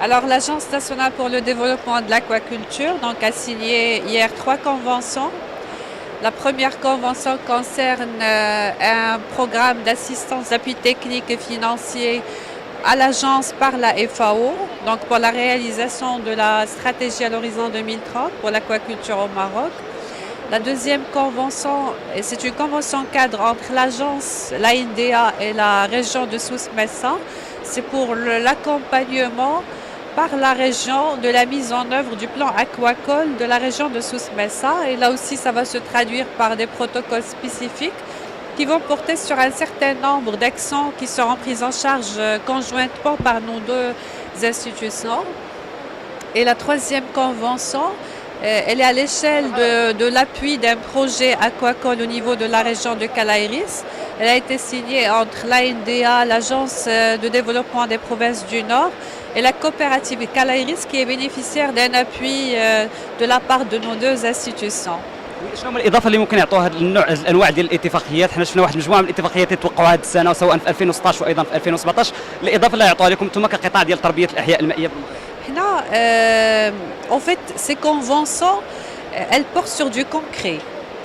Alors, l'Agence nationale pour le développement de l'aquaculture a signé hier 3 conventions. La première convention concerne un programme d'assistance, d'appui technique et financier à l'agence par la FAO, donc pour la réalisation de la stratégie à l'horizon 2030 pour l'aquaculture au Maroc. La deuxième convention, c'est une convention cadre entre l'agence, l'ANDA et la région de Souss-Messa. C'est pour l'accompagnement par la région de la mise en œuvre du plan aquacole de la région de Souss-Messa. Et là aussi, ça va se traduire par des protocoles spécifiques qui vont porter sur un certain nombre d'actions qui seront prises en charge conjointement par nos deux institutions. Et la troisième convention, elle est à l'échelle de l'appui d'un projet aquacole au niveau de la région de Calaïris. Elle a été signée entre l'ANDA, l'Agence de développement des provinces du Nord, et la coopérative Calaïris qui est bénéficiaire d'un appui de la part de nos deux institutions. شنو هما الاضافه اللي ممكن يعطوها هذا النوع الانواع ديال الاتفاقيات؟ حنا شفنا واحد المجموعه من الاتفاقيات اللي توقعوا هذه السنه سواء في 2016 وايضا في 2017. الاضافه اللي يعطوها لكم انتم كقطاع ديال تربيه الاحياء المائيه بالمغرب. En fait, ces conventions, elles portent sur du concret.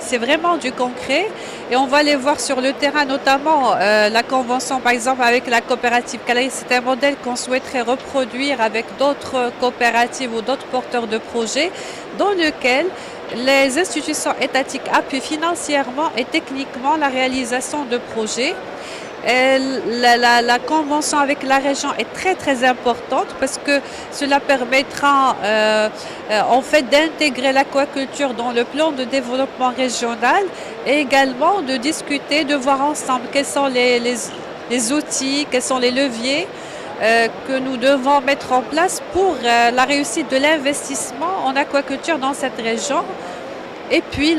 C'est vraiment du concret et on va les voir sur le terrain, notamment la convention par exemple avec la coopérative Calaïris. C'est un modèle qu'on souhaiterait reproduire avec d'autres coopératives ou d'autres porteurs de projets dans lequel les institutions étatiques appuient financièrement et techniquement la réalisation de projets. La convention avec la région est très très importante parce que cela permettra en fait d'intégrer l'aquaculture dans le plan de développement régional et également de discuter, de voir ensemble quels sont les outils, quels sont les leviers que nous devons mettre en place pour la réussite de l'investissement en aquaculture dans cette région. Et puis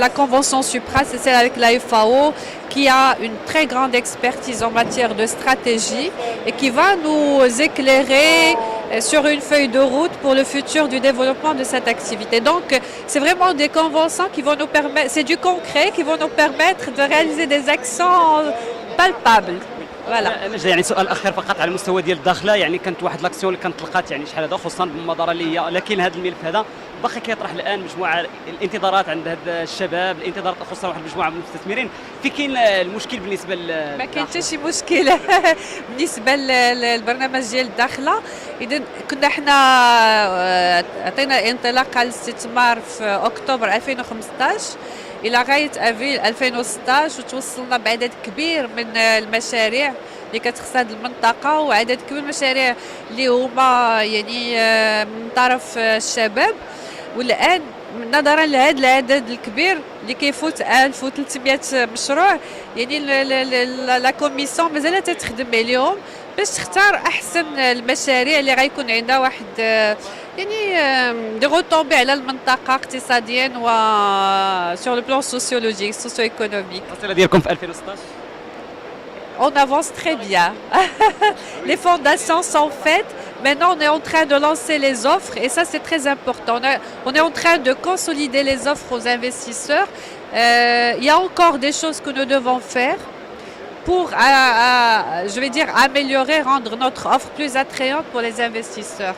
la convention supra, c'est celle avec la FAO qui a une très grande expertise en matière de stratégie et qui va nous éclairer sur une feuille de route pour le futur du développement de cette activité. Donc, c'est vraiment des conventions qui vont nous permettre, c'est du concret qui vont nous permettre de réaliser des actions palpables. Voilà. يعني سؤال اخير فقط على المستوى ديال الداخله، يعني كانت واحد لاكسيون اللي كانت طلقات يعني شحال هذا خصوصا بالمبادره اللي هي، لكن هذا الملف هذا باقي كيطرح الان مجموعه الانتظارات عند هذا الشباب، الانتظارات خصوصا واحد المجموعه من المستثمرين. في كاين المشكل بالنسبه ما كاين حتى شي مشكل بالنسبه للبرنامج ديال الداخله. اذا كنا احنا عطينا انطلاقه للاستثمار في اكتوبر 2015 الى غايه افريل 2016 وتوصلنا بعدد كبير من المشاريع اللي كتخص هذه المنطقه وعدد كبير من المشاريع اللي هما يعني من طرف الشباب. والان نظرا لهذا العدد الكبير اللي كيفوت 1300 مشروع، يعني لا كوميسيون مازال تخدم عليهم باش تختار احسن المشاريع اللي غيكون عندها واحد يعني دي روتومبي على المنطقه اقتصاديا و sur le plan sociologique, socio-économique. الرساله ديالكم في 2016 On avance très bien. Les fondations sont faites. Maintenant, on est en train de lancer les offres et ça, c'est très important. On est en train de consolider les offres aux investisseurs. Il y a encore des choses que nous devons faire pour, je vais dire, améliorer, rendre notre offre plus attrayante pour les investisseurs.